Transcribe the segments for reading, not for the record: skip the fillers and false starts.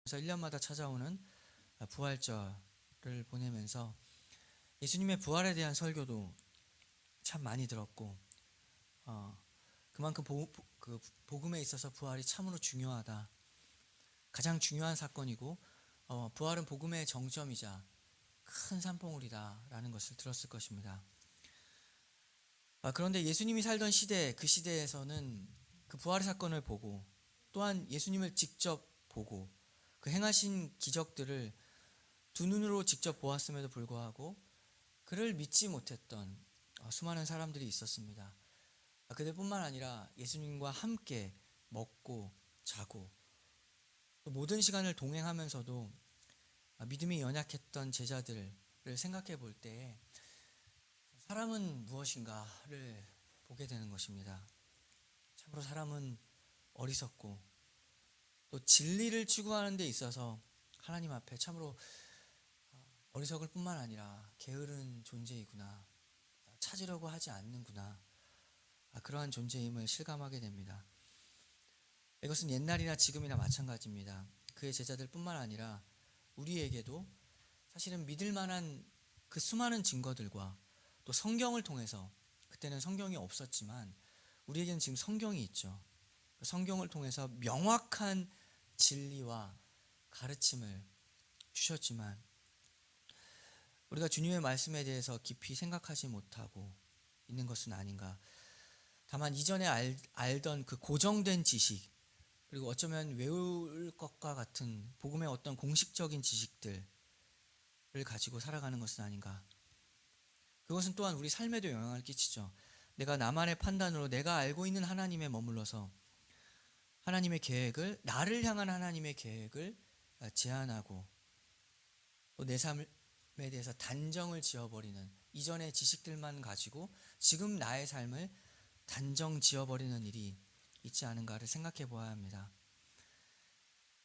그래서 1년마다 찾아오는 부활절을 보내면서 예수님의 부활에 대한 설교도 참 많이 들었고, 그만큼 그 복음에 있어서 부활이 참으로 중요하다, 가장 중요한 사건이고, 부활은 복음의 정점이자 큰 산봉우리다라는 것을 들었을 것입니다. 그런데 예수님이 살던 시대, 그 시대에서는 그 부활의 사건을 보고, 또한 예수님을 직접 보고 그 행하신 기적들을 두 눈으로 직접 보았음에도 불구하고 그를 믿지 못했던 수많은 사람들이 있었습니다. 그들뿐만 아니라 예수님과 함께 먹고 자고 또 모든 시간을 동행하면서도 믿음이 연약했던 제자들을 생각해 볼 때 사람은 무엇인가를 보게 되는 것입니다. 참으로 사람은 어리석고 또 진리를 추구하는 데 있어서 하나님 앞에 참으로 어리석을 뿐만 아니라 게으른 존재이구나, 찾으려고 하지 않는구나, 그러한 존재임을 실감하게 됩니다. 이것은 옛날이나 지금이나 마찬가지입니다. 그의 제자들 뿐만 아니라 우리에게도 사실은 믿을 만한 그 수많은 증거들과 또 성경을 통해서, 그때는 성경이 없었지만 우리에게는 지금 성경이 있죠. 그 성경을 통해서 명확한 진리와 가르침을 주셨지만 우리가 주님의 말씀에 대해서 깊이 생각하지 못하고 있는 것은 아닌가. 다만 이전에 알던 그 고정된 지식, 그리고 어쩌면 외울 것과 같은 복음의 어떤 공식적인 지식들을 가지고 살아가는 것은 아닌가. 그것은 또한 우리 삶에도 영향을 끼치죠. 내가 나만의 판단으로 내가 알고 있는 하나님에 머물러서 하나님의 계획을, 나를 향한 하나님의 계획을 제안하고 또 내 삶에 대해서 단정을 지어버리는, 이전의 지식들만 가지고 지금 나의 삶을 단정 지어버리는 일이 있지 않은가를 생각해 보아야 합니다.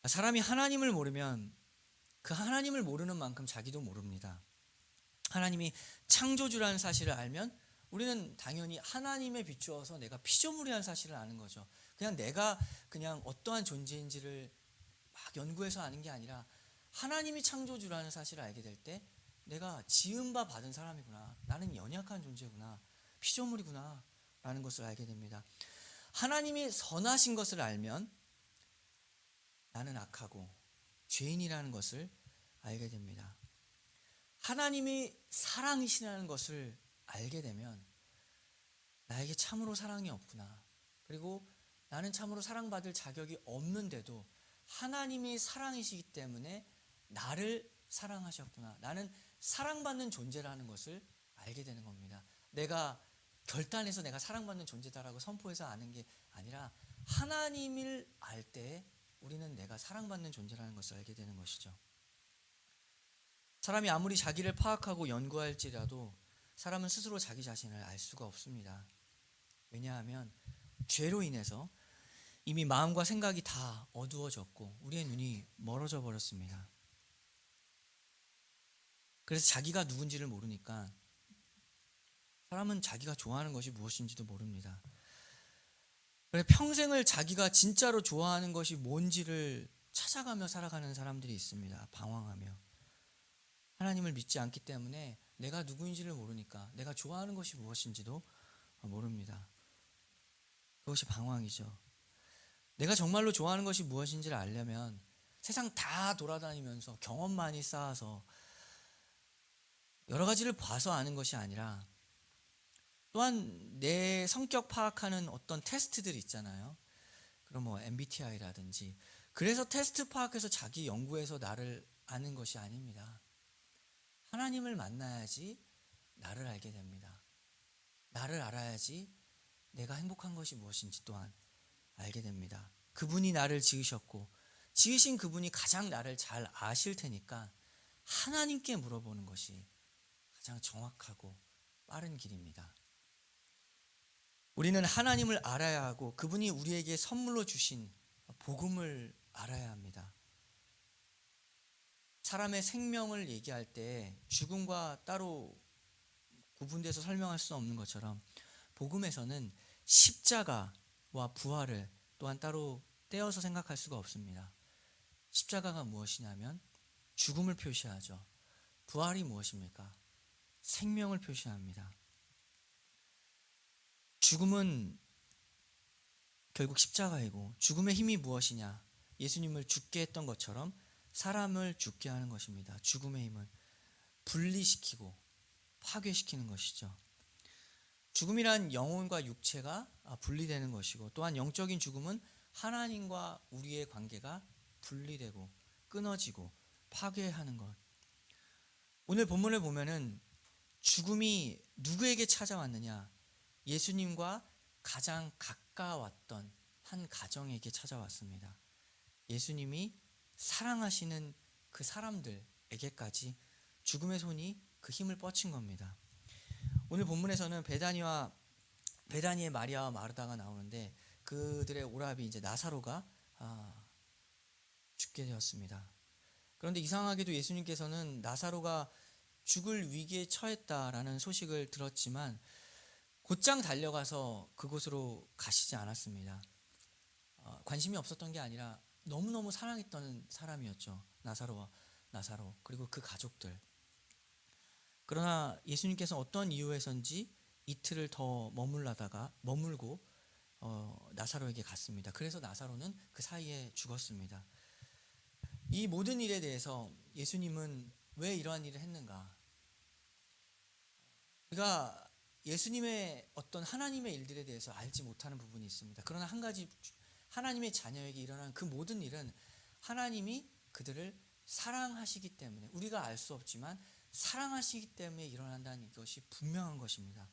사람이 하나님을 모르면 그 하나님을 모르는 만큼 자기도 모릅니다. 하나님이 창조주라는 사실을 알면 우리는 당연히 하나님에 비추어서 내가 피조물이라는 사실을 아는 거죠. 그냥 내가 그냥 어떠한 존재인지를 막 연구해서 아는 게 아니라 하나님이 창조주라는 사실을 알게 될 때 내가 지은 바 받은 사람이구나, 나는 연약한 존재구나, 피조물이구나 라는 것을 알게 됩니다. 하나님이 선하신 것을 알면 나는 악하고 죄인이라는 것을 알게 됩니다. 하나님이 사랑이시라는 것을 알게 되면 나에게 참으로 사랑이 없구나, 그리고 나는 참으로 사랑받을 자격이 없는데도 하나님이 사랑이시기 때문에 나를 사랑하셨구나, 나는 사랑받는 존재라는 것을 알게 되는 겁니다. 내가 결단해서 내가 사랑받는 존재다라고 선포해서 아는 게 아니라 하나님을 알 때 우리는 내가 사랑받는 존재라는 것을 알게 되는 것이죠. 사람이 아무리 자기를 파악하고 연구할지라도 사람은 스스로 자기 자신을 알 수가 없습니다. 왜냐하면 죄로 인해서 이미 마음과 생각이 다 어두워졌고 우리의 눈이 멀어져 버렸습니다. 그래서 자기가 누군지를 모르니까 사람은 자기가 좋아하는 것이 무엇인지도 모릅니다. 그래서 평생을 자기가 진짜로 좋아하는 것이 뭔지를 찾아가며 살아가는 사람들이 있습니다. 방황하며. 하나님을 믿지 않기 때문에 내가 누구인지를 모르니까 내가 좋아하는 것이 무엇인지도 모릅니다. 그것이 방황이죠. 내가 정말로 좋아하는 것이 무엇인지를 알려면 세상 다 돌아다니면서 경험 많이 쌓아서 여러 가지를 봐서 아는 것이 아니라 또한 내 성격 파악하는 어떤 테스트들이 있잖아요. 그럼 뭐 MBTI라든지, 그래서 테스트 파악해서 자기 연구해서 나를 아는 것이 아닙니다. 하나님을 만나야지 나를 알게 됩니다. 나를 알아야지 내가 행복한 것이 무엇인지 또한 알게 됩니다. 그분이 나를 지으셨고 지으신 그분이 가장 나를 잘 아실 테니까 하나님께 물어보는 것이 가장 정확하고 빠른 길입니다. 우리는 하나님을 알아야 하고 그분이 우리에게 선물로 주신 복음을 알아야 합니다. 사람의 생명을 얘기할 때 죽음과 따로 구분돼서 설명할 수 없는 것처럼 복음에서는 십자가와 부활을 또한 따로 떼어서 생각할 수가 없습니다. 십자가가 무엇이냐면 죽음을 표시하죠. 부활이 무엇입니까? 생명을 표시합니다. 죽음은 결국 십자가이고, 죽음의 힘이 무엇이냐? 예수님을 죽게 했던 것처럼 사람을 죽게 하는 것입니다. 죽음의 힘은 분리시키고 파괴시키는 것이죠. 죽음이란 영혼과 육체가 분리되는 것이고, 또한 영적인 죽음은 하나님과 우리의 관계가 분리되고 끊어지고 파괴하는 것. 오늘 본문을 보면은 죽음이 누구에게 찾아왔느냐? 예수님과 가장 가까웠던 한 가정에게 찾아왔습니다. 예수님이 사랑하시는 그 사람들에게까지 죽음의 손이 그 힘을 뻗친 겁니다. 오늘 본문에서는 베다니의 마리아와 마르다가 나오는데, 그들의 오라비 이제 나사로가 죽게 되었습니다. 그런데 이상하게도 예수님께서는 나사로가 죽을 위기에 처했다라는 소식을 들었지만 곧장 달려가서 그곳으로 가시지 않았습니다. 관심이 없었던 게 아니라 너무너무 사랑했던 사람이었죠. 나사로 그리고 그 가족들. 그러나 예수님께서 어떤 이유에선지 이틀을 더 머물고 나사로에게 갔습니다. 그래서 나사로는 그 사이에 죽었습니다. 이 모든 일에 대해서 예수님은 왜 이러한 일을 했는가? 우리가 예수님의 어떤 하나님의 일들에 대해서 알지 못하는 부분이 있습니다. 그러나 한 가지, 하나님의 자녀에게 일어난 그 모든 일은 하나님이 그들을 사랑하시기 때문에, 우리가 알 수 없지만 사랑하시기 때문에 일어난다는 것이 분명한 것입니다.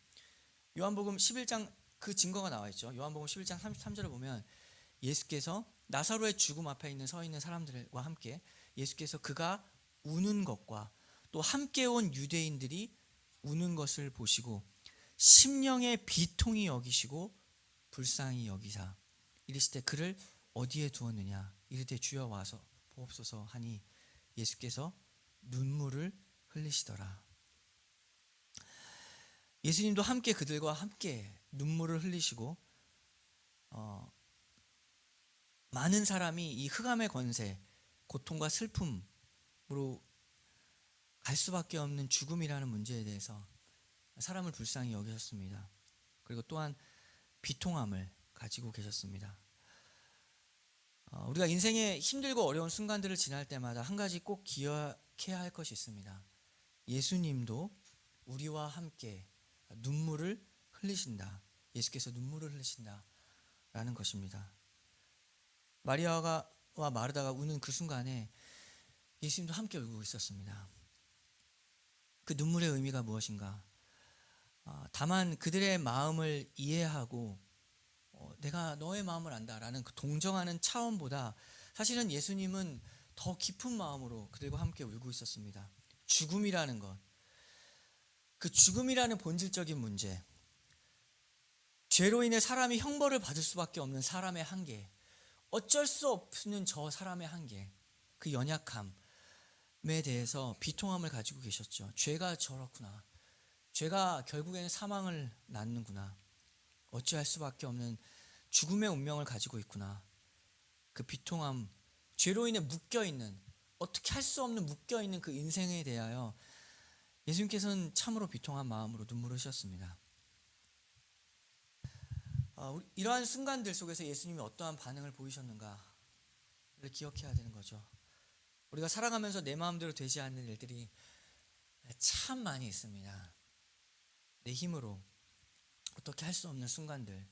요한복음 11장 그 증거가 나와 있죠. 요한복음 11장 33절을 보면 예수께서 나사로의 죽음 앞에 서 있는 사람들과 함께 예수께서 그가 우는 것과 또 함께 온 유대인들이 우는 것을 보시고 심령의 비통히 여기시고 불쌍히 여기사 이르시되 그를 어디에 두었느냐? 이르되 주여 와서 보옵소서 하니 예수께서 눈물을 흘리시더라. 예수님도 함께 그들과 함께 눈물을 흘리시고 많은 사람이 이 흑암의 권세, 고통과 슬픔으로 갈 수밖에 없는 죽음이라는 문제에 대해서 사람을 불쌍히 여기셨습니다. 그리고 또한 비통함을 가지고 계셨습니다. 우리가 인생의 힘들고 어려운 순간들을 지날 때마다 한 가지 꼭 기억해야 할 것이 있습니다. 예수님도 우리와 함께 눈물을 흘리신다. 예수께서 눈물을 흘리신다라는 것입니다. 마리아와 마르다가 우는 그 순간에 예수님도 함께 울고 있었습니다. 그 눈물의 의미가 무엇인가? 다만 그들의 마음을 이해하고 내가 너의 마음을 안다라는 그 동정하는 차원보다 사실은 예수님은 더 깊은 마음으로 그들과 함께 울고 있었습니다. 죽음이라는 것, 그 죽음이라는 본질적인 문제, 죄로 인해 사람이 형벌을 받을 수밖에 없는 사람의 한계, 어쩔 수 없는 저 사람의 한계, 그 연약함에 대해서 비통함을 가지고 계셨죠. 죄가 저렇구나. 죄가 결국에는 사망을 낳는구나. 어찌할 수밖에 없는 죽음의 운명을 가지고 있구나. 그 비통함, 죄로 인해 묶여있는, 어떻게 할 수 없는 묶여있는 그 인생에 대하여 예수님께서는 참으로 비통한 마음으로 눈물을 흘리셨습니다. 이러한 순간들 속에서 예수님이 어떠한 반응을 보이셨는가를 기억해야 되는 거죠. 우리가 살아가면서 내 마음대로 되지 않는 일들이 참 많이 있습니다. 내 힘으로 어떻게 할 수 없는 순간들.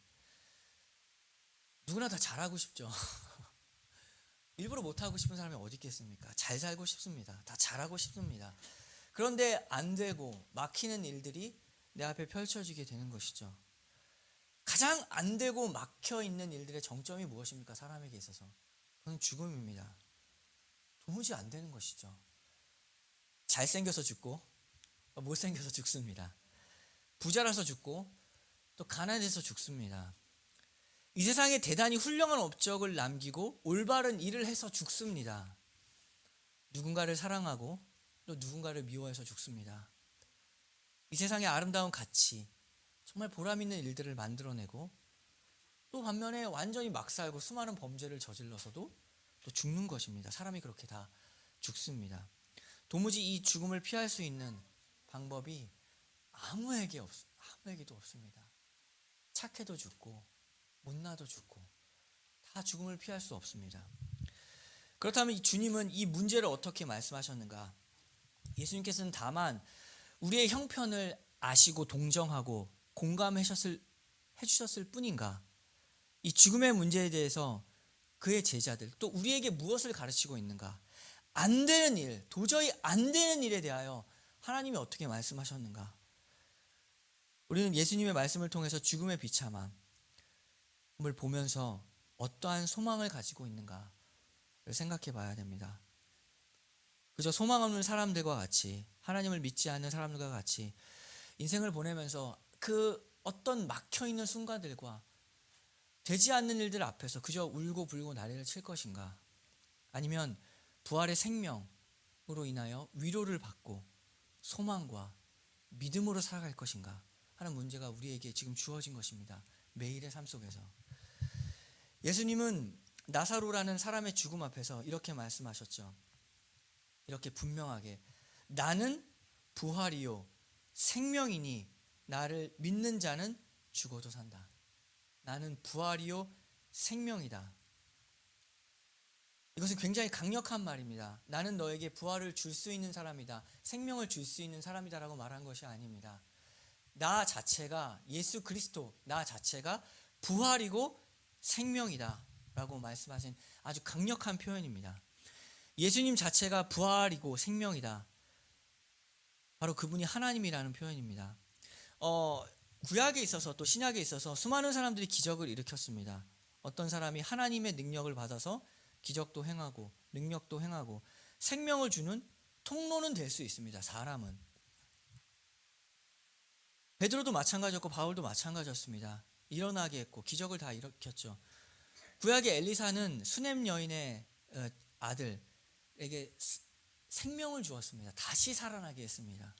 누구나 다 잘하고 싶죠. 일부러 못하고 싶은 사람이 어디 있겠습니까? 잘 살고 싶습니다. 다 잘하고 싶습니다. 그런데 안 되고 막히는 일들이 내 앞에 펼쳐지게 되는 것이죠. 가장 안 되고 막혀 있는 일들의 정점이 무엇입니까? 사람에게 있어서 그건 죽음입니다. 도무지 안 되는 것이죠. 잘생겨서 죽고 못생겨서 죽습니다. 부자라서 죽고 또 가난해서 죽습니다. 이 세상에 대단히 훌륭한 업적을 남기고 올바른 일을 해서 죽습니다. 누군가를 사랑하고 또 누군가를 미워해서 죽습니다. 이 세상의 아름다운 가치, 정말 보람 있는 일들을 만들어내고 또 반면에 완전히 막 살고 수많은 범죄를 저질러서도 또 죽는 것입니다. 사람이 그렇게 다 죽습니다. 도무지 이 죽음을 피할 수 있는 방법이 아무에게도 없습니다. 착해도 죽고 못나도 죽고 다 죽음을 피할 수 없습니다. 그렇다면 주님은 이 문제를 어떻게 말씀하셨는가? 예수님께서는 다만 우리의 형편을 아시고 동정하고 해주셨을 뿐인가? 이 죽음의 문제에 대해서 그의 제자들 또 우리에게 무엇을 가르치고 있는가? 안 되는 일, 도저히 안 되는 일에 대하여 하나님이 어떻게 말씀하셨는가? 우리는 예수님의 말씀을 통해서 죽음의 비참함을 보면서 어떠한 소망을 가지고 있는가를 생각해 봐야 됩니다. 그저 소망 없는 사람들과 같이, 하나님을 믿지 않는 사람들과 같이 인생을 보내면서 그 어떤 막혀있는 순간들과 되지 않는 일들 앞에서 그저 울고 불고 난리를 칠 것인가? 아니면 부활의 생명으로 인하여 위로를 받고 소망과 믿음으로 살아갈 것인가 하는 문제가 우리에게 지금 주어진 것입니다. 매일의 삶 속에서. 예수님은 나사로라는 사람의 죽음 앞에서 이렇게 말씀하셨죠. 이렇게 분명하게 나는 부활이요 생명이니 나를 믿는 자는 죽어도 산다. 나는 부활이요 생명이다. 이것은 굉장히 강력한 말입니다. 나는 너에게 부활을 줄 수 있는 사람이다. 생명을 줄 수 있는 사람이다 라고 말한 것이 아닙니다. 나 자체가 예수 그리스도 나 자체가 부활이고 생명이다 라고 말씀하신 아주 강력한 표현입니다. 예수님 자체가 부활이고 생명이다. 바로 그분이 하나님이라는 표현입니다. 구약에 있어서 또 신약에 있어서 수많은 사람들이 기적을 일으켰습니다. 어떤 사람이 하나님의 능력을 받아서 기적도 행하고 능력도 행하고 생명을 주는 통로는 될 수 있습니다. 사람은. 베드로도 마찬가지였고 바울도 마찬가지였습니다. 일어나게 했고 기적을 다 일으켰죠. 구약의 엘리사는 수넴 여인의 아들에게 생명을 주었습니다. 다시 살아나게 했습니다.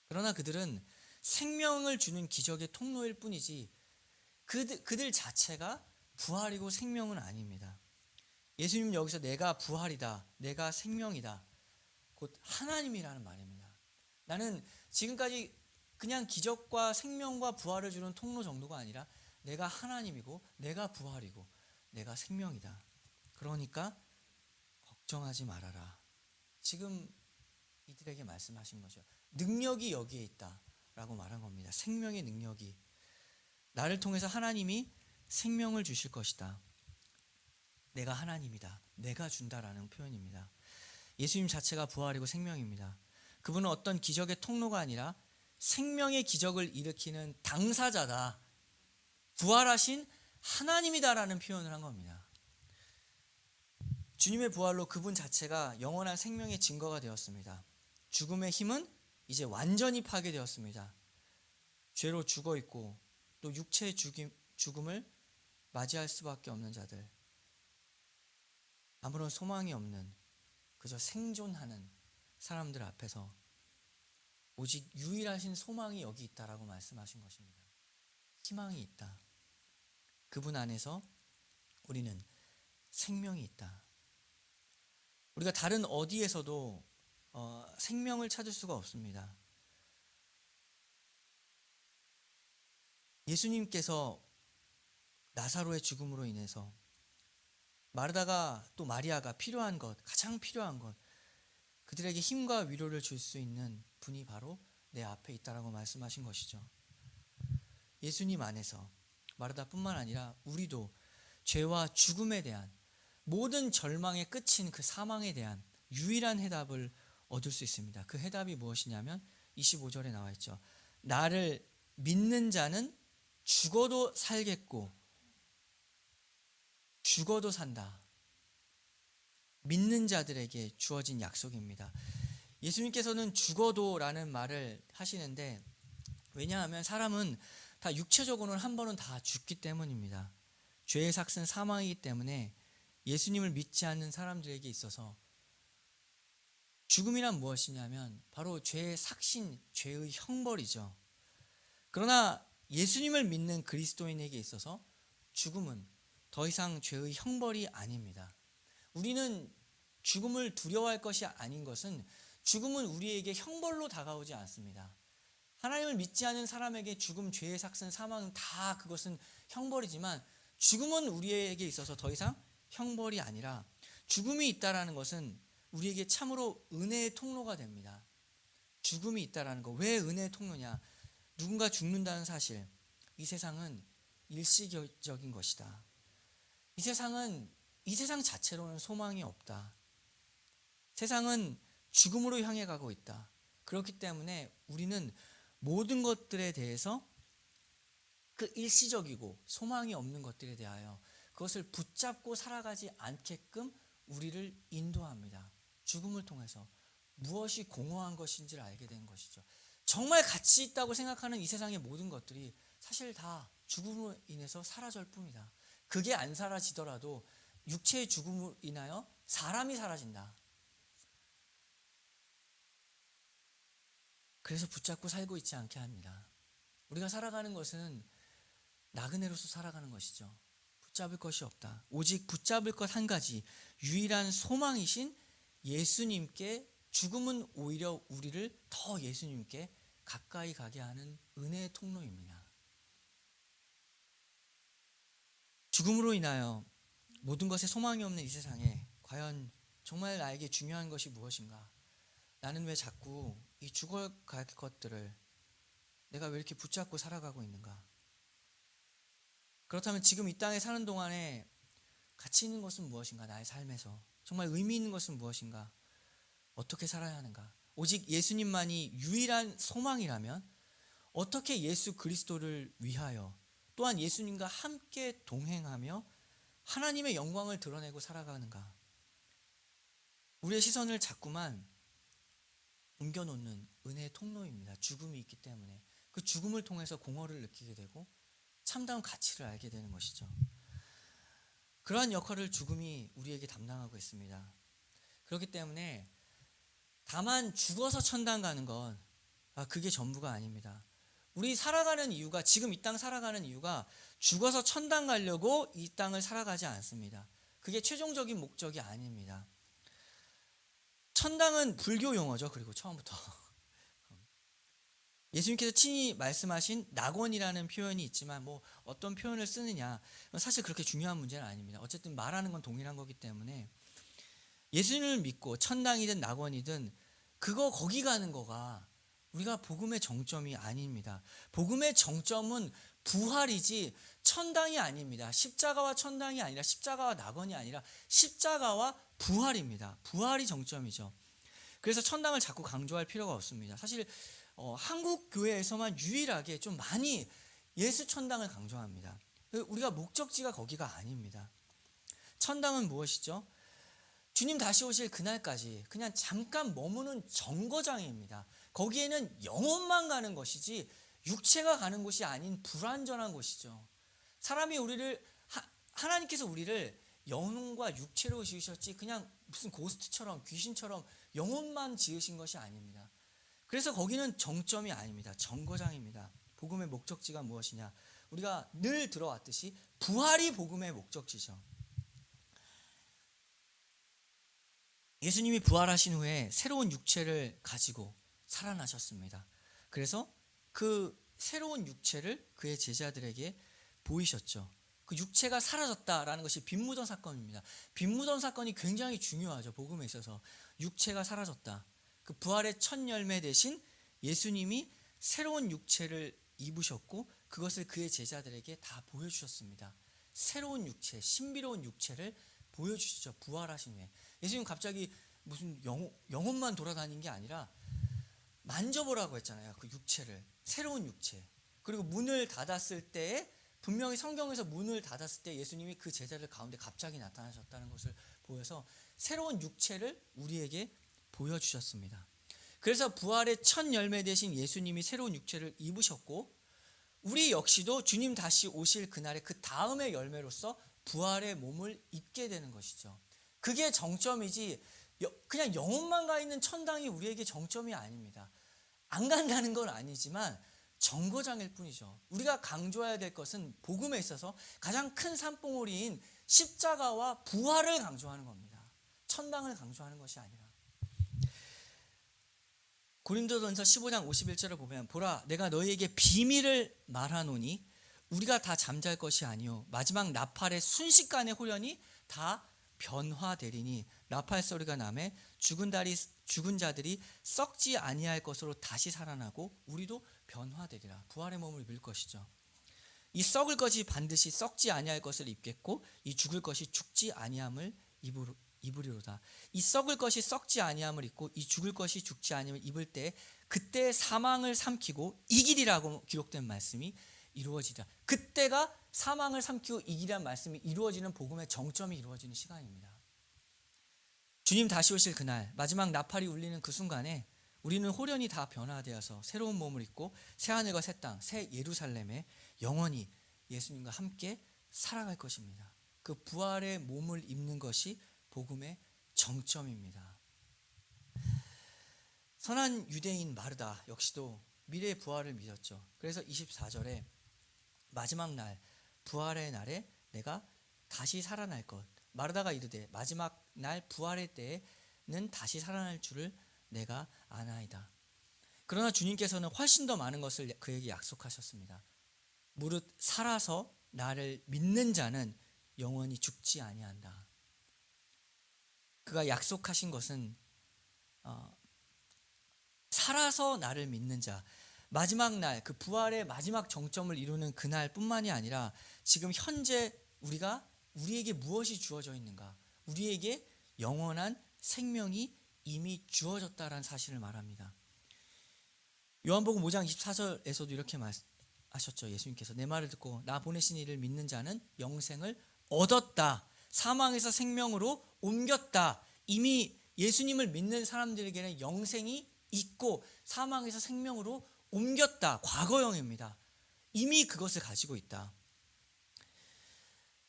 그러나 그들은 생명을 주는 기적의 통로일 뿐이지 그들 자체가 부활이고 생명은 아닙니다. 예수님은 여기서 내가 부활이다, 내가 생명이다, 곧 하나님이라는 말입니다. 나는 지금까지 그냥 기적과 생명과 부활을 주는 통로 정도가 아니라 내가 하나님이고 내가 부활이고 내가 생명이다. 그러니까 걱정하지 말아라. 지금 이들에게 말씀하신 거죠. 능력이 여기에 있다라고 말한 겁니다. 생명의 능력이. 나를 통해서 하나님이 생명을 주실 것이다. 내가 하나님이다. 내가 준다라는 표현입니다. 예수님 자체가 부활이고 생명입니다. 그분은 어떤 기적의 통로가 아니라 생명의 기적을 일으키는 당사자다. 부활하신 하나님이다라는 표현을 한 겁니다. 주님의 부활로 그분 자체가 영원한 생명의 증거가 되었습니다. 죽음의 힘은 이제 완전히 파괴되었습니다. 죄로 죽어있고 또 육체의 죽음을 맞이할 수밖에 없는 자들, 아무런 소망이 없는 그저 생존하는 사람들 앞에서 오직 유일하신 소망이 여기 있다라고 말씀하신 것입니다. 희망이 있다. 그분 안에서 우리는 생명이 있다. 우리가 다른 어디에서도 생명을 찾을 수가 없습니다. 예수님께서 나사로의 죽음으로 인해서 마르다가 또 마리아가 필요한 것, 가장 필요한 것, 그들에게 힘과 위로를 줄 수 있는 분이 바로 내 앞에 있다라고 말씀하신 것이죠. 예수님 안에서 마르다뿐만 아니라 우리도 죄와 죽음에 대한 모든 절망의 끝인 그 사망에 대한 유일한 해답을 얻을 수 있습니다. 그 해답이 무엇이냐면 25절에 나와 있죠. 나를 믿는 자는 죽어도 살겠고 죽어도 산다. 믿는 자들에게 주어진 약속입니다. 예수님께서는 죽어도라는 말을 하시는데 왜냐하면 사람은 다 육체적으로는 한 번은 다 죽기 때문입니다. 죄의 삭은 사망이기 때문에 예수님을 믿지 않는 사람들에게 있어서 죽음이란 무엇이냐면 바로 죄의 삭신, 죄의 형벌이죠. 그러나 예수님을 믿는 그리스도인에게 있어서 죽음은 더 이상 죄의 형벌이 아닙니다. 우리는 죽음을 두려워할 것이 아닌 것은 죽음은 우리에게 형벌로 다가오지 않습니다. 하나님을 믿지 않은 사람에게 죽음, 죄의 삭슨, 사망은 다 그것은 형벌이지만 죽음은 우리에게 있어서 더 이상 형벌이 아니라 죽음이 있다라는 것은 우리에게 참으로 은혜의 통로가 됩니다. 죽음이 있다라는 거. 왜 은혜의 통로냐? 누군가 죽는다는 사실. 이 세상은 일시적인 것이다. 이 세상 자체로는 소망이 없다. 세상은 죽음으로 향해 가고 있다. 그렇기 때문에 우리는 모든 것들에 대해서 그 일시적이고 소망이 없는 것들에 대하여 그것을 붙잡고 살아가지 않게끔 우리를 인도합니다. 죽음을 통해서 무엇이 공허한 것인지를 알게 된 것이죠. 정말 가치 있다고 생각하는 이 세상의 모든 것들이 사실 다 죽음으로 인해서 사라질 뿐이다. 그게 안 사라지더라도 육체의 죽음으로 인하여 사람이 사라진다. 그래서 붙잡고 살고 있지 않게 합니다. 우리가 살아가는 것은 나그네로서 살아가는 것이죠. 붙잡을 것이 없다. 오직 붙잡을 것 한 가지, 유일한 소망이신 예수님께, 죽음은 오히려 우리를 더 예수님께 가까이 가게 하는 은혜의 통로입니다. 죽음으로 인하여 모든 것에 소망이 없는 이 세상에 과연 정말 나에게 중요한 것이 무엇인가? 나는 왜 자꾸 이 죽어갈 것들을 내가 왜 이렇게 붙잡고 살아가고 있는가? 그렇다면 지금 이 땅에 사는 동안에 가치 있는 것은 무엇인가? 나의 삶에서 정말 의미 있는 것은 무엇인가? 어떻게 살아야 하는가? 오직 예수님만이 유일한 소망이라면 어떻게 예수 그리스도를 위하여 또한 예수님과 함께 동행하며 하나님의 영광을 드러내고 살아가는가? 우리의 시선을 자꾸만 옮겨놓는 은혜의 통로입니다. 죽음이 있기 때문에 그 죽음을 통해서 공허를 느끼게 되고 참다운 가치를 알게 되는 것이죠. 그러한 역할을 죽음이 우리에게 담당하고 있습니다. 그렇기 때문에 다만 죽어서 천당 가는 건 그게 전부가 아닙니다. 우리 살아가는 이유가, 지금 이 땅 살아가는 이유가 죽어서 천당 가려고 이 땅을 살아가지 않습니다. 그게 최종적인 목적이 아닙니다. 천당은 불교 용어죠. 그리고 처음부터 예수님께서 친히 말씀하신 낙원이라는 표현이 있지만 뭐 어떤 표현을 쓰느냐 사실 그렇게 중요한 문제는 아닙니다. 어쨌든 말하는 건 동일한 거기 때문에 예수님을 믿고 천당이든 낙원이든 거기 가는 거가 우리가 복음의 정점이 아닙니다. 복음의 정점은 부활이지 천당이 아닙니다. 십자가와 천당이 아니라 십자가와 낙원이 아니라 십자가와 부활입니다. 부활이 정점이죠. 그래서 천당을 자꾸 강조할 필요가 없습니다. 사실 한국 교회에서만 유일하게 좀 많이 예수 천당을 강조합니다. 우리가 목적지가 거기가 아닙니다. 천당은 무엇이죠? 주님 다시 오실 그날까지 그냥 잠깐 머무는 정거장입니다. 거기에는 영혼만 가는 것이지 육체가 가는 곳이 아닌 불완전한 곳이죠. 하나님께서 우리를 영혼과 육체로 지으셨지 그냥 무슨 고스트처럼 귀신처럼 영혼만 지으신 것이 아닙니다. 그래서 거기는 정점이 아닙니다. 정거장입니다. 복음의 목적지가 무엇이냐? 우리가 늘 들어왔듯이 부활이 복음의 목적지죠. 예수님이 부활하신 후에 새로운 육체를 가지고 살아나셨습니다. 그래서 그 새로운 육체를 그의 제자들에게 보이셨죠. 그 육체가 사라졌다라는 것이 빈무전 사건입니다. 빈무전 사건이 굉장히 중요하죠. 복음에 있어서 육체가 사라졌다. 그 부활의 첫 열매 대신 예수님이 새로운 육체를 입으셨고 그것을 그의 제자들에게 다 보여주셨습니다. 새로운 육체, 신비로운 육체를 보여주시죠. 부활하신 후에 예수님 갑자기 무슨 영혼만 돌아다닌 게 아니라 만져보라고 했잖아요. 그 육체를, 새로운 육체. 그리고 문을 닫았을 때에 분명히 성경에서 문을 닫았을 때 예수님이 그 제자들 가운데 갑자기 나타나셨다는 것을 보여서 새로운 육체를 우리에게 보여주셨습니다. 그래서 부활의 첫 열매 되신 예수님이 새로운 육체를 입으셨고 우리 역시도 주님 다시 오실 그날의 그 다음의 열매로서 부활의 몸을 입게 되는 것이죠. 그게 정점이지 그냥 영혼만 가 있는 천당이 우리에게 정점이 아닙니다. 안 간다는 건 아니지만 정거장일 뿐이죠. 우리가 강조해야 될 것은 복음에 있어서 가장 큰 산봉우리인 십자가와 부활을 강조하는 겁니다. 천당을 강조하는 것이 아니라 고린도전서 15장 51절을 보면 보라 내가 너희에게 비밀을 말하노니 우리가 다 잠잘 것이 아니요 마지막 나팔의 순식간에 호련히 다 변화되리니 나팔 소리가 나매 죽은 자들이 썩지 아니할 것으로 다시 살아나고 우리도 변화되리라. 부활의 몸을 입을 것이죠. 이 썩을 것이 반드시 썩지 아니할 것을 입겠고 이 죽을 것이 죽지 아니함을 입으리로다. 이 썩을 것이 썩지 아니함을 입고 이 죽을 것이 죽지 아니함을 입을 때 그때 사망을 삼키고 이기리라고 기록된 말씀이 이루어지다. 그때가 사망을 삼키고 이기리라는 말씀이 이루어지는 복음의 정점이 이루어지는 시간입니다. 주님 다시 오실 그날 마지막 나팔이 울리는 그 순간에 우리는 호련히 다 변화되어서 새로운 몸을 입고 새 하늘과 새 땅, 새 예루살렘에 영원히 예수님과 함께 살아갈 것입니다. 그 부활의 몸을 입는 것이 복음의 정점입니다. 선한 유대인 마르다 역시도 미래의 부활을 믿었죠. 그래서 24절에 마지막 날 부활의 날에 내가 다시 살아날 것. 마르다가 이르되 마지막 날 부활의 때에는 다시 살아날 줄을 내가 아나이다. 그러나 주님께서는 훨씬 더 많은 것을 그에게 약속하셨습니다. 무릇 살아서 나를 믿는 자는 영원히 죽지 아니한다. 그가 약속하신 것은 살아서 나를 믿는 자, 마지막 날 그 부활의 마지막 정점을 이루는 그날뿐만이 아니라 지금 현재 우리에게 무엇이 주어져 있는가? 우리에게 영원한 생명이 이미 주어졌다라는 사실을 말합니다. 요한복음 5장 24절에서도 이렇게 말하셨죠. 예수님께서 내 말을 듣고 나 보내신 이를 믿는 자는 영생을 얻었다. 사망에서 생명으로 옮겼다. 이미 예수님을 믿는 사람들에게는 영생이 있고 사망에서 생명으로 옮겼다. 과거형입니다. 이미 그것을 가지고 있다.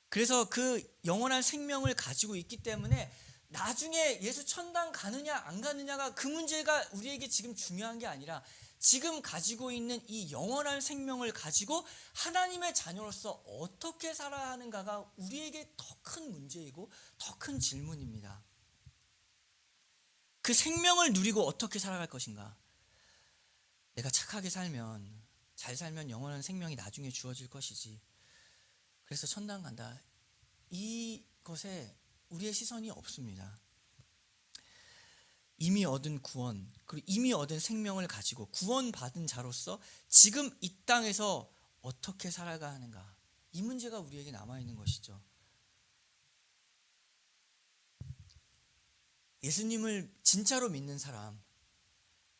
그래서 그 영원한 생명을 가지고 있기 때문에 나중에 예수 천당 가느냐 안 가느냐가 그 문제가 우리에게 지금 중요한 게 아니라 지금 가지고 있는 이 영원한 생명을 가지고 하나님의 자녀로서 어떻게 살아야 하는가가 우리에게 더 큰 문제이고 더 큰 질문입니다. 그 생명을 누리고 어떻게 살아갈 것인가? 내가 착하게 살면, 잘 살면 영원한 생명이 나중에 주어질 것이지. 그래서 천당 간다. 이것에 우리의 시선이 없습니다. 이미 얻은 구원, 그리고 이미 얻은 생명을 가지고 구원받은 자로서 지금 이 땅에서 어떻게 살아가야 하는가? 이 문제가 우리에게 남아있는 것이죠. 예수님을 진짜로 믿는 사람이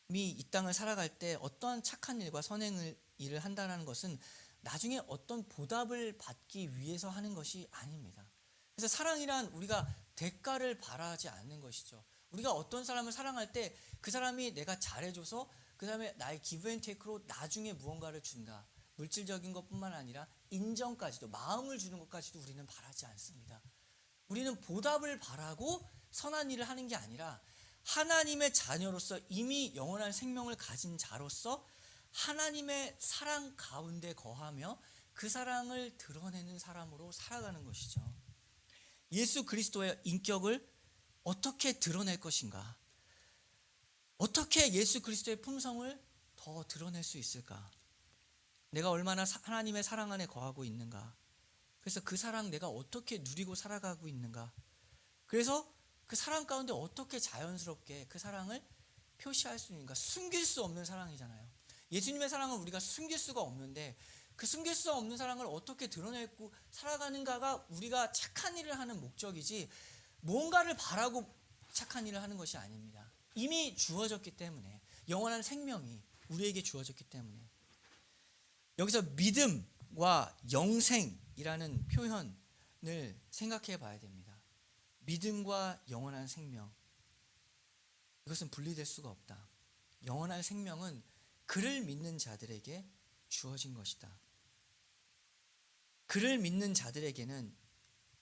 이 땅을 살아갈 때 어떠한 착한 일과 선행 일을 한다는 것은 나중에 어떤 보답을 받기 위해서 하는 것이 아닙니다. 그래서 사랑이란 우리가 대가를 바라지 않는 것이죠. 우리가 어떤 사람을 사랑할 때 그 사람이 내가 잘해줘서 그 다음에 나의 기브 앤 테이크로 나중에 무언가를 준다. 물질적인 것뿐만 아니라 인정까지도, 마음을 주는 것까지도 우리는 바라지 않습니다. 우리는 보답을 바라고 선한 일을 하는 게 아니라 하나님의 자녀로서 이미 영원한 생명을 가진 자로서 하나님의 사랑 가운데 거하며 그 사랑을 드러내는 사람으로 살아가는 것이죠. 예수 그리스도의 인격을 어떻게 드러낼 것인가? 어떻게 예수 그리스도의 품성을 더 드러낼 수 있을까? 내가 얼마나 하나님의 사랑 안에 거하고 있는가? 그래서 그 사랑 내가 어떻게 누리고 살아가고 있는가? 그래서 그 사랑 가운데 어떻게 자연스럽게 그 사랑을 표시할 수 있는가? 숨길 수 없는 사랑이잖아요. 예수님의 사랑은 우리가 숨길 수가 없는데 그 숨길 수 없는 사랑을 어떻게 드러내고 살아가는가가 우리가 착한 일을 하는 목적이지 뭔가를 바라고 착한 일을 하는 것이 아닙니다. 이미 주어졌기 때문에, 영원한 생명이 우리에게 주어졌기 때문에. 여기서 믿음과 영생이라는 표현을 생각해 봐야 됩니다. 믿음과 영원한 생명, 이것은 분리될 수가 없다. 영원한 생명은 그를 믿는 자들에게 주어진 것이다. 그를 믿는 자들에게는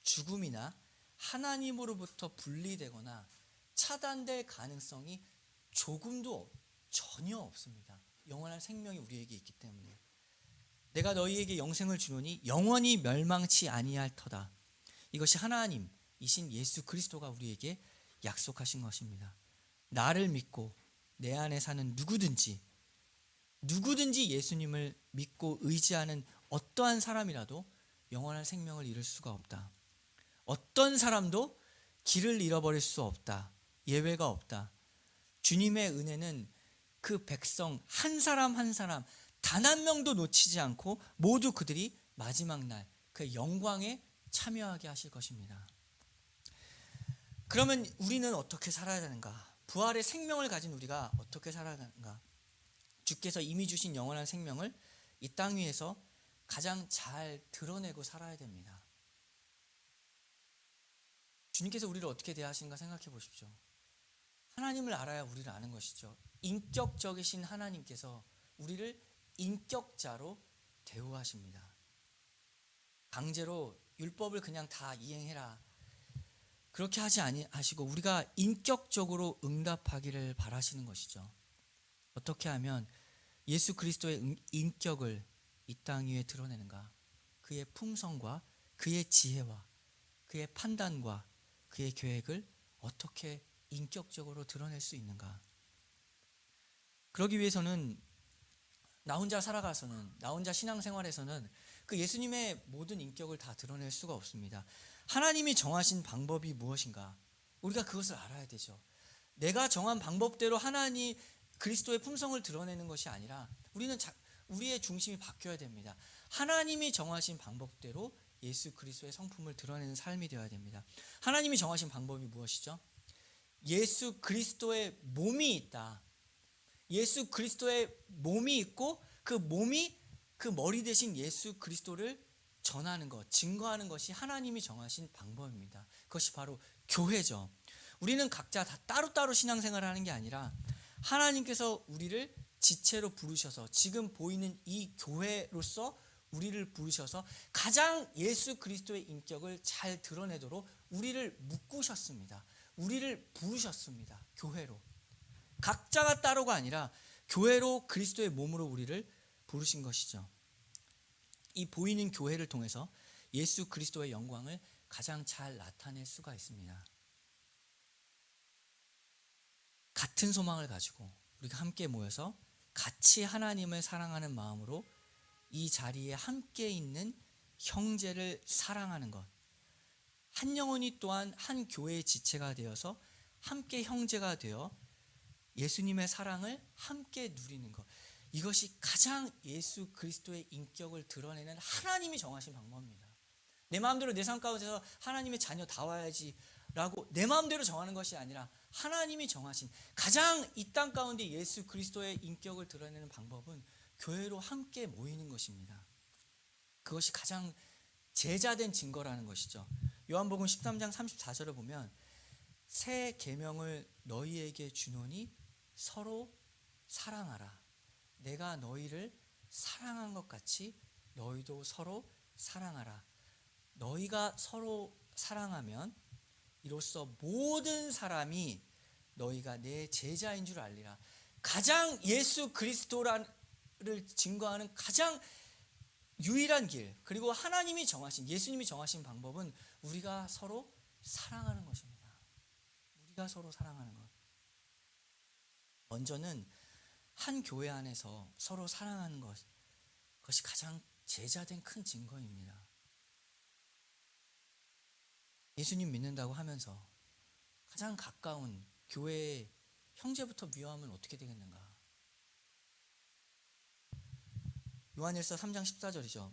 죽음이나 하나님으로부터 분리되거나 차단될 가능성이 전혀 없습니다. 영원한 생명이 우리에게 있기 때문에. 내가 너희에게 영생을 주노니 영원히 멸망치 아니할 터다. 이것이 하나님이신 예수 그리스도가 우리에게 약속하신 것입니다. 나를 믿고 내 안에 사는 누구든지 예수님을 믿고 의지하는 어떠한 사람이라도 영원한 생명을 잃을 수가 없다. 어떤 사람도 길을 잃어버릴 수 없다. 예외가 없다. 주님의 은혜는 그 백성 한 사람 한 사람 단 한 명도 놓치지 않고 모두 그들이 마지막 날 그 영광에 참여하게 하실 것입니다. 그러면 우리는 어떻게 살아야 되는가? 부활의 생명을 가진 우리가 어떻게 살아야 하는가? 주께서 이미 주신 영원한 생명을 이 땅 위에서 가장 잘 드러내고 살아야 됩니다. 주님께서 우리를 어떻게 대하시는가 생각해 보십시오. 하나님을 알아야 우리를 아는 것이죠. 인격적이신 하나님께서 우리를 인격자로 대우하십니다. 강제로 율법을 그냥 다 이행해라, 그렇게 하지 아니하시고 우리가 인격적으로 응답하기를 바라시는 것이죠. 어떻게 하면 예수 그리스도의 인격을 이 땅 위에 드러내는가? 그의 품성과 그의 지혜와 그의 판단과 그의 계획을 어떻게 인격적으로 드러낼 수 있는가? 그러기 위해서는 나 혼자 살아가서는, 나 혼자 신앙생활에서는 그 예수님의 모든 인격을 다 드러낼 수가 없습니다. 하나님이 정하신 방법이 무엇인가? 우리가 그것을 알아야 되죠. 내가 정한 방법대로 하나님 그리스도의 품성을 드러내는 것이 아니라 우리의 중심이 바뀌어야 됩니다. 하나님이 정하신 방법대로 예수 그리스도의 성품을 드러내는 삶이 되어야 됩니다. 하나님이 정하신 방법이 무엇이죠? 예수 그리스도의 몸이 있다. 예수 그리스도의 몸이 있고 그 몸이 그 머리 대신 예수 그리스도를 전하는 것, 증거하는 것이 하나님이 정하신 방법입니다. 그것이 바로 교회죠. 우리는 각자 다 따로따로 신앙생활을 하는 게 아니라 하나님께서 우리를 지체로 부르셔서 지금 보이는 이 교회로서 우리를 부르셔서 가장 예수 그리스도의 인격을 잘 드러내도록 우리를 묶으셨습니다. 우리를 부르셨습니다. 교회로. 각자가 따로가 아니라 교회로 그리스도의 몸으로 우리를 부르신 것이죠. 이 보이는 교회를 통해서 예수 그리스도의 영광을 가장 잘 나타낼 수가 있습니다. 같은 소망을 가지고 우리가 함께 모여서 같이 하나님을 사랑하는 마음으로 이 자리에 함께 있는 형제를 사랑하는 것, 한 영혼이 또한 한 교회의 지체가 되어서 함께 형제가 되어 예수님의 사랑을 함께 누리는 것, 이것이 가장 예수 그리스도의 인격을 드러내는 하나님이 정하신 방법입니다. 내 마음대로 내 삶 가운데서 하나님의 자녀 다 와야지 라고 내 마음대로 정하는 것이 아니라 하나님이 정하신 가장 이 땅 가운데 예수 그리스도의 인격을 드러내는 방법은 교회로 함께 모이는 것입니다. 그것이 가장 제자된 증거라는 것이죠. 요한복음 13장 34절을 보면 새 계명을 너희에게 주노니 서로 사랑하라. 내가 너희를 사랑한 것 같이 너희도 서로 사랑하라. 너희가 서로 사랑하면 이로써 모든 사람이 너희가 내 제자인 줄 알리라. 가장 예수 그리스도를 증거하는 가장 유일한 길, 그리고 하나님이 정하신, 예수님이 정하신 방법은 우리가 서로 사랑하는 것입니다. 우리가 서로 사랑하는 것. 먼저는 한 교회 안에서 서로 사랑하는 것, 그것이 가장 제자된 큰 증거입니다. 예수님 믿는다고 하면서 가장 가까운 교회의 형제부터 미워하면 어떻게 되겠는가? 요한일서 3장 14절이죠.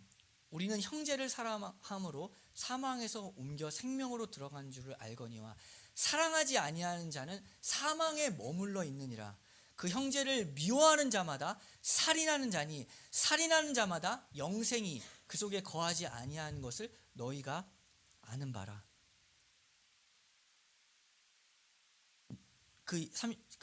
우리는 형제를 사랑함으로 사망에서 옮겨 생명으로 들어간 줄을 알거니와 사랑하지 아니하는 자는 사망에 머물러 있느니라. 그 형제를 미워하는 자마다 살인하는 자니 살인하는 자마다 영생이 그 속에 거하지 아니하는 것을 너희가 아는 바라. 그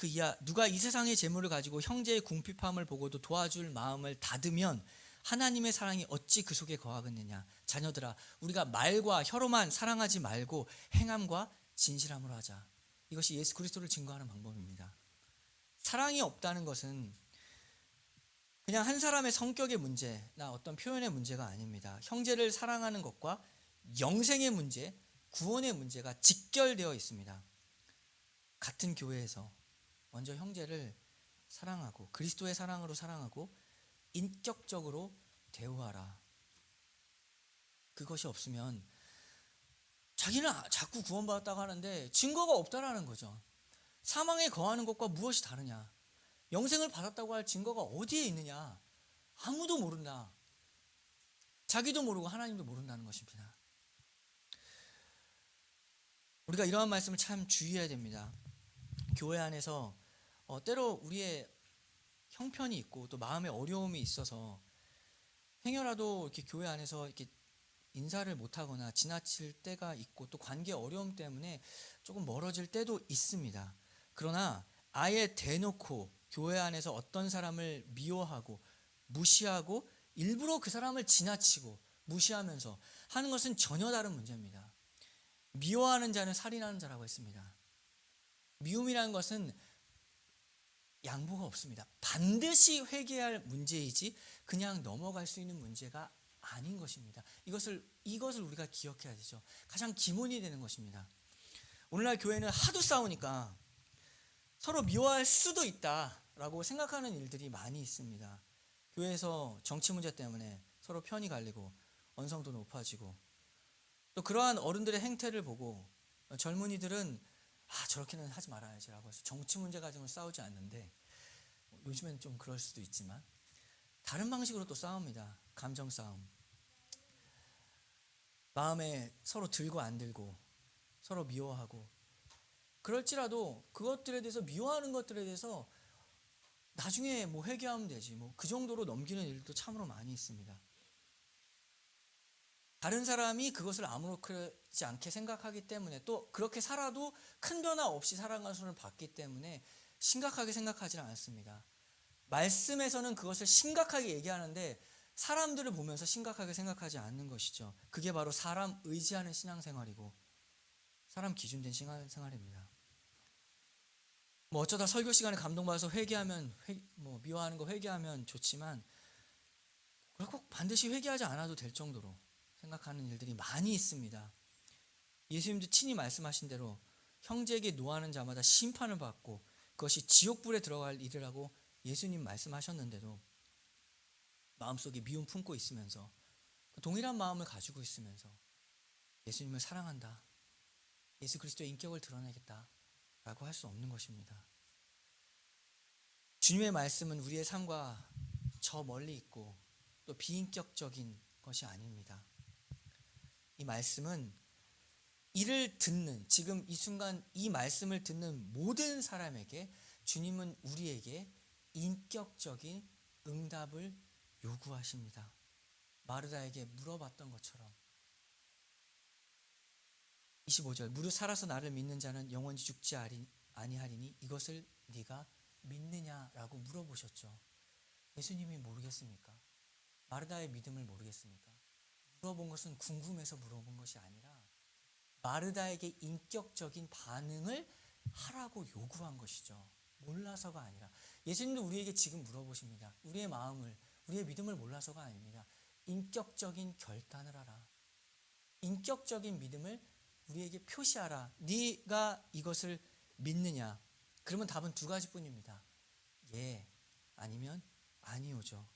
이하 누가 이 세상의 재물을 가지고 형제의 궁핍함을 보고도 도와줄 마음을 닫으면 하나님의 사랑이 어찌 그 속에 거하겠느냐. 자녀들아, 우리가 말과 혀로만 사랑하지 말고 행함과 진실함으로 하자. 이것이 예수 그리스도를 증거하는 방법입니다. 사랑이 없다는 것은 그냥 한 사람의 성격의 문제나 어떤 표현의 문제가 아닙니다. 형제를 사랑하는 것과 영생의 문제, 구원의 문제가 직결되어 있습니다. 같은 교회에서 먼저 형제를 사랑하고 그리스도의 사랑으로 사랑하고 인격적으로 대우하라. 그것이 없으면 자기는 자꾸 구원받았다고 하는데 증거가 없다라는 거죠. 사망에 거하는 것과 무엇이 다르냐? 영생을 받았다고 할 증거가 어디에 있느냐? 아무도 모른다. 자기도 모르고 하나님도 모른다는 것입니다. 우리가 이러한 말씀을 참 주의해야 됩니다. 교회 안에서 때로 우리의 형편이 있고 또 마음의 어려움이 있어서 행여라도 이렇게 교회 안에서 이렇게 인사를 못하거나 지나칠 때가 있고 또 관계 어려움 때문에 조금 멀어질 때도 있습니다. 그러나 아예 대놓고 교회 안에서 어떤 사람을 미워하고 무시하고 일부러 그 사람을 지나치고 무시하면서 하는 것은 전혀 다른 문제입니다. 미워하는 자는 살인하는 자라고 했습니다. 미움이라는 것은 양보가 없습니다. 반드시 회개할 문제이지 그냥 넘어갈 수 있는 문제가 아닌 것입니다. 이것을 우리가 기억해야 되죠. 가장 기본이 되는 것입니다. 오늘날 교회는 하도 싸우니까 서로 미워할 수도 있다라고 생각하는 일들이 많이 있습니다. 교회에서 정치 문제 때문에 서로 편이 갈리고 언성도 높아지고 또 그러한 어른들의 행태를 보고 젊은이들은 저렇게는 하지 말아야지라고 해서 정치 문제 가지고 싸우지 않는데 요즘엔 좀 그럴 수도 있지만 다른 방식으로 또 싸웁니다. 감정 싸움. 마음에 서로 들고 안 들고 서로 미워하고 그럴지라도 그것들에 대해서 미워하는 것들에 대해서 나중에 뭐 회개하면 되지 뭐 그 정도로 넘기는 일도 참으로 많이 있습니다. 다른 사람이 그것을 아무렇지 않게 생각하기 때문에 또 그렇게 살아도 큰 변화 없이 살아가는 손을 봤기 때문에 심각하게 생각하지는 않습니다. 말씀에서는 그것을 심각하게 얘기하는데 사람들을 보면서 심각하게 생각하지 않는 것이죠. 그게 바로 사람 의지하는 신앙생활이고 사람 기준된 신앙생활입니다. 뭐 어쩌다 설교 시간에 감동받아서 회개하면 미워하는 거 회개하면 좋지만 꼭 반드시 회개하지 않아도 될 정도로 생각하는 일들이 많이 있습니다. 예수님도 친히 말씀하신 대로 형제에게 노하는 자마다 심판을 받고 그것이 지옥불에 들어갈 일이라고 예수님 말씀하셨는데도 마음속에 미움 품고 있으면서 동일한 마음을 가지고 있으면서 예수님을 사랑한다, 예수 그리스도의 인격을 드러내겠다 라고 할 수 없는 것입니다. 주님의 말씀은 우리의 삶과 저 멀리 있고 또 비인격적인 것이 아닙니다. 이 말씀은 이를 듣는 지금 이 순간 이 말씀을 듣는 모든 사람에게 주님은 우리에게 인격적인 응답을 요구하십니다. 마르다에게 물어봤던 것처럼 25절 무릇 살아서 나를 믿는 자는 영원히 죽지 아니하리니 이것을 네가 믿느냐라고 물어보셨죠. 예수님이 모르겠습니까? 마르다의 믿음을 모르겠습니까? 물어본 것은 궁금해서 물어본 것이 아니라 마르다에게 인격적인 반응을 하라고 요구한 것이죠. 몰라서가 아니라 예수님도 우리에게 지금 물어보십니다. 우리의 마음을 우리의 믿음을 몰라서가 아닙니다. 인격적인 결단을 하라. 인격적인 믿음을 우리에게 표시하라. 네가 이것을 믿느냐? 그러면 답은 두 가지뿐입니다. 예, 아니면 아니오죠.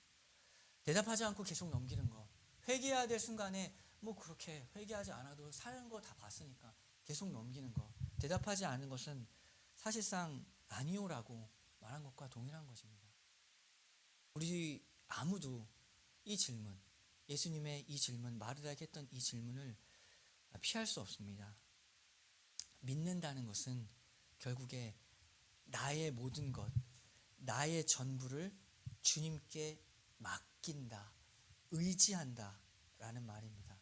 대답하지 않고 계속 넘기는 것. 회개해야 될 순간에 뭐 그렇게 회개하지 않아도 사는 거 다 봤으니까 계속 넘기는 것. 대답하지 않은 것은 사실상 아니오라고 말한 것과 동일한 것입니다. 우리 아무도 이 질문, 예수님의 이 질문, 마르다에게 했던 이 질문을 피할 수 없습니다. 믿는다는 것은 결국에 나의 모든 것, 나의 전부를 주님께 맡긴다, 의지한다 라는 말입니다.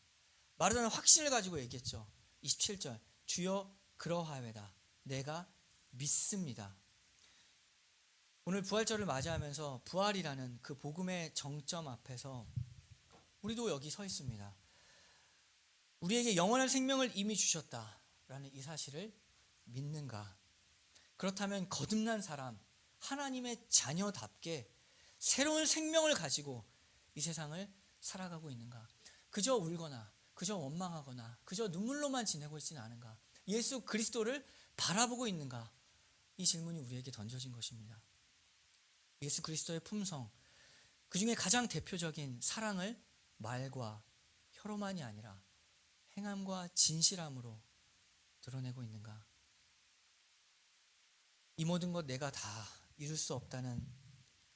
마르다는 확신을 가지고 얘기했죠. 27절 주여 그러하외다 내가 믿습니다. 오늘 부활절을 맞이하면서 부활이라는 그 복음의 정점 앞에서 우리도 여기 서 있습니다. 우리에게 영원한 생명을 이미 주셨다라는 이 사실을 믿는가? 그렇다면 거듭난 사람, 하나님의 자녀답게 새로운 생명을 가지고 이 세상을 살아가고 있는가? 그저 울거나 그저 원망하거나 그저 눈물로만 지내고 있지는 않은가? 예수 그리스도를 바라보고 있는가? 이 질문이 우리에게 던져진 것입니다. 예수 그리스도의 품성, 그 중에 가장 대표적인 사랑을 말과 혀로만이 아니라 행함과 진실함으로 드러내고 있는가? 이 모든 것 내가 다 이룰 수 없다는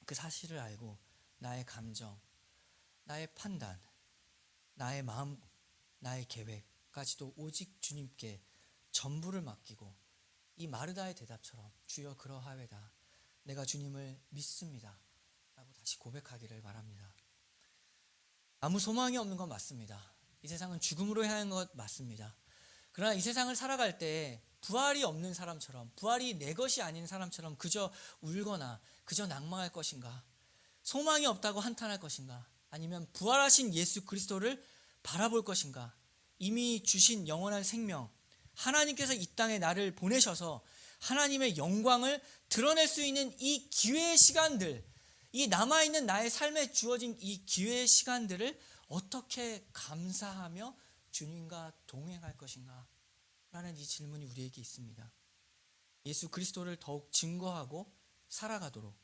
그 사실을 알고 나의 감정, 나의 판단, 나의 마음, 나의 계획까지도 오직 주님께 전부를 맡기고 이 마르다의 대답처럼 주여 그러하외다. 내가 주님을 믿습니다. 라고 다시 고백하기를 바랍니다. 아무 소망이 없는 건 맞습니다. 이 세상은 죽음으로 향한 것 맞습니다. 그러나 이 세상을 살아갈 때 부활이 없는 사람처럼, 부활이 내 것이 아닌 사람처럼 그저 울거나 그저 낭망할 것인가? 소망이 없다고 한탄할 것인가? 아니면 부활하신 예수 그리스도를 바라볼 것인가? 이미 주신 영원한 생명, 하나님께서 이 땅에 나를 보내셔서 하나님의 영광을 드러낼 수 있는 이 기회의 시간들, 이 남아있는 나의 삶에 주어진 이 기회의 시간들을 어떻게 감사하며 주님과 동행할 것인가? 라는 이 질문이 우리에게 있습니다. 예수 그리스도를 더욱 증거하고 살아가도록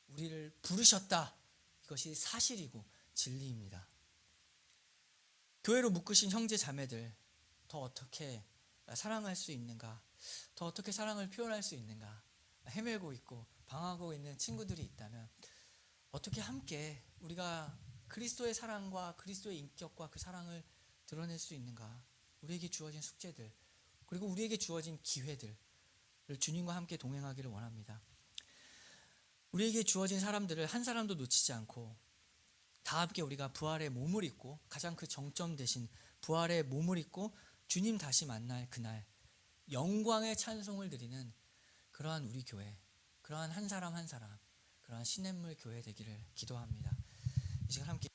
우리를 부르셨다. 이것이 사실이고 진리입니다. 교회로 묶으신 형제 자매들, 더 어떻게 사랑할 수 있는가? 더 어떻게 사랑을 표현할 수 있는가? 헤매고 있고 방황하고 있는 친구들이 있다면 어떻게 함께 우리가 그리스도의 사랑과 그리스도의 인격과 그 사랑을 드러낼 수 있는가? 우리에게 주어진 숙제들, 그리고 우리에게 주어진 기회들을 주님과 함께 동행하기를 원합니다. 우리에게 주어진 사람들을 한 사람도 놓치지 않고 다 함께 우리가 부활의 몸을 입고, 가장 그 정점 되신 부활의 몸을 입고 주님 다시 만날 그날 영광의 찬송을 드리는 그러한 우리 교회, 그러한 한 사람 한 사람, 그러한 시냇물 교회 되기를 기도합니다. 이 시간 함께